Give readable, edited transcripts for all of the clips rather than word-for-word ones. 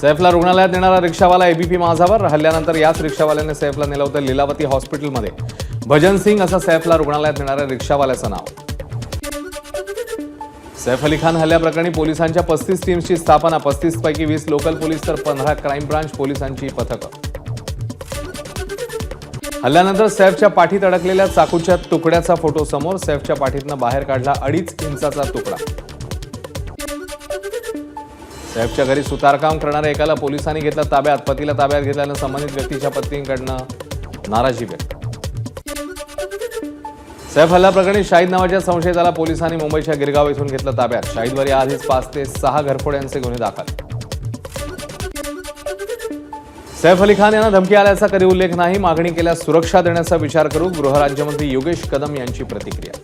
सैफला रुग्णालयात नेणारा रिक्षावाला एबीपी माझावर हल्ल्यानंतर याच रिक्षावाल्याने सैफला नेलं होतं लीलावती हॉस्पिटलमध्ये। भजन सिंग असं सैफला रुग्णालयात नेणाऱ्या रिक्षावाल्याचं नाव। सैफ अली खान हल्ल्याप्रकरणी पोलिसांच्या 35 टीम्सची स्थापना। 35 पैकी 20 लोकल पोलीस तर 15 क्राईम ब्रांच पोलिसांची पथकं। हल्ल्यानंतर सैफच्या पाठीत अडकलेल्या चाकूच्या तुकड्याचा फोटो समोर। सैफच्या पाठीतनं बाहेर काढला 2.5 इंचाचा तुकडा। सैफच्या घरी सुतारकाम करणाऱ्या एकाला पोलिसांनी घेतलं ताब्यात। पतीला ताब्यात घेतल्यानं संबंधित व्यक्तीच्या पत्नीकडनं नाराजी व्यक्त। सैफ हल्ला प्रकरणी शाहिद नावाच्या संशयिताला पोलिसांनी मुंबईच्या गिरगाव येथून घेतलं ताब्यात। शाहिदवर आधीच 5 ते 6 घरफोड्यांचे गुन्हे दाखल। सैफ अली खान यांना धमकी आल्याचा कधी उल्लेख नाही। मागणी केल्यास सुरक्षा देण्याचा विचार करू। गृहराज्यमंत्री योगेश कदम यांची प्रतिक्रिया।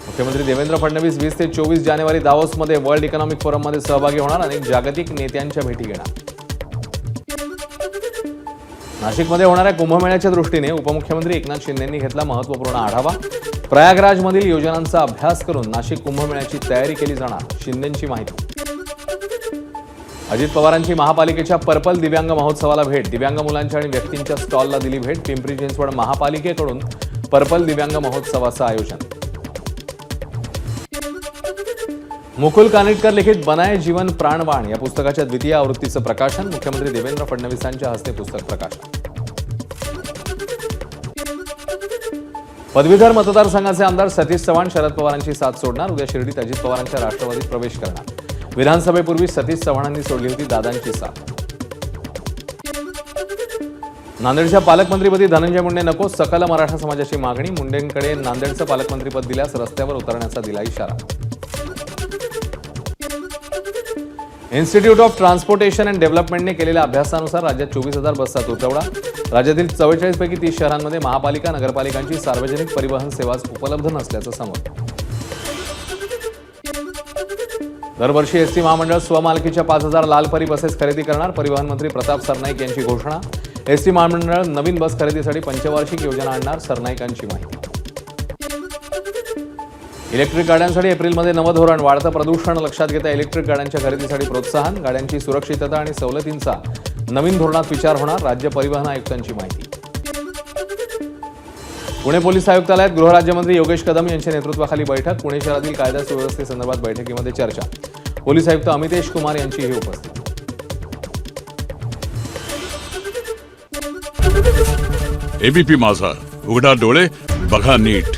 मुख्यमंत्री देवेंद्र फडणवीस 20 ते 24 जानेवारी दावोसमध्ये वर्ल्ड इकॉनॉमिक फोरममध्ये सहभागी होणार। अनेक जागतिक नेत्यांच्या भेटी घेणार। नाशिकमध्ये होणाऱ्या कुंभमेळ्याच्या दृष्टीने उपमुख्यमंत्री एकनाथ शिंदेंनी घेतला महत्त्वपूर्ण आढावा। प्रयागराजमधील योजनांचा अभ्यास करून नाशिक कुंभमेळ्याची तयारी केली जाणार। शिंदेंची माहिती। अजित पवारांची महापालिकेच्या पर्पल दिव्यांग महोत्सवाला भेट। दिव्यांग मुलांच्या आणि व्यक्तींच्या स्टॉलला दिली भेट। पिंपरी चिंचवड महापालिकेकडून पर्पल दिव्यांग महोत्सवाचं आयोजन। मुकुल कानिटकर लिखित बनाए जीवन प्राणवाण या पुस्तकाच्या द्वितीय आवृत्तीचं प्रकाशन। मुख्यमंत्री देवेंद्र फडणवीसांच्या हस्ते पुस्तक प्रकाशन। पदवीधर मतदारसंघाचे आमदार सतीश चव्हाण शरद पवारांची साथ सोडणार। उद्या शिर्डीत अजित पवारांच्या राष्ट्रवादीत प्रवेश करणार। विधानसभेपूर्वी सतीश चव्हाणांनी सोडली होती दादांची साथ। नांदेडच्या पालकमंत्रीपदी धनंजय मुंडे नको, सकल मराठा समाजाची मागणी। मुंडेंकडे नांदेडचं पालकमंत्रीपद दिल्यास रस्त्यावर उतरण्याचा दिला इशारा। इन्स्टिट्यूट ऑफ ट्रान्सपोर्टेशन अँड डेव्हलपमेंटने केलेल्या अभ्यासानुसार राज्यात 24,000 बसचा तुटवडा। राज्यातील 44 पैकी 30 शहरांमध्ये महापालिका नगरपालिकांची सार्वजनिक परिवहन सेवा उपलब्ध नसल्याचं समोर। दरवर्षी एसटी महामंडळ स्वमालकीच्या 5,000 लालपरी बसेस खरेदी करणार। परिवहन मंत्री प्रताप सरनाईक यांची घोषणा। एसटी महामंडळ नवीन बस खरेदीसाठी पंचवार्षिक योजना आणणार। सरनाईकांची माहिती। इलेक्ट्रिक गाड्यांसाठी एप्रिलमध्ये नवं धोरण। वाढतं प्रदूषण लक्षात घेता इलेक्ट्रिक गाड्यांच्या खरेदीसाठी प्रोत्साहन। गाड्यांची सुरक्षितता आणि सवलतींचा नवीन धोरणात विचार होणार। राज्य परिवहन आयुक्तांची माहिती। पुणे पोलीस आयुक्तालयात गृहराज्यमंत्री योगेश कदम यांच्या नेतृत्वाखाली बैठक। पुणे शहरातील कायदा सुव्यवस्थेसंदर्भात बैठकीमध्ये चर्चा। पोलीस आयुक्त अमितेश कुमार यांचीही उपस्थिती। एबीपी माझा, उघडा डोळे बघा नीट।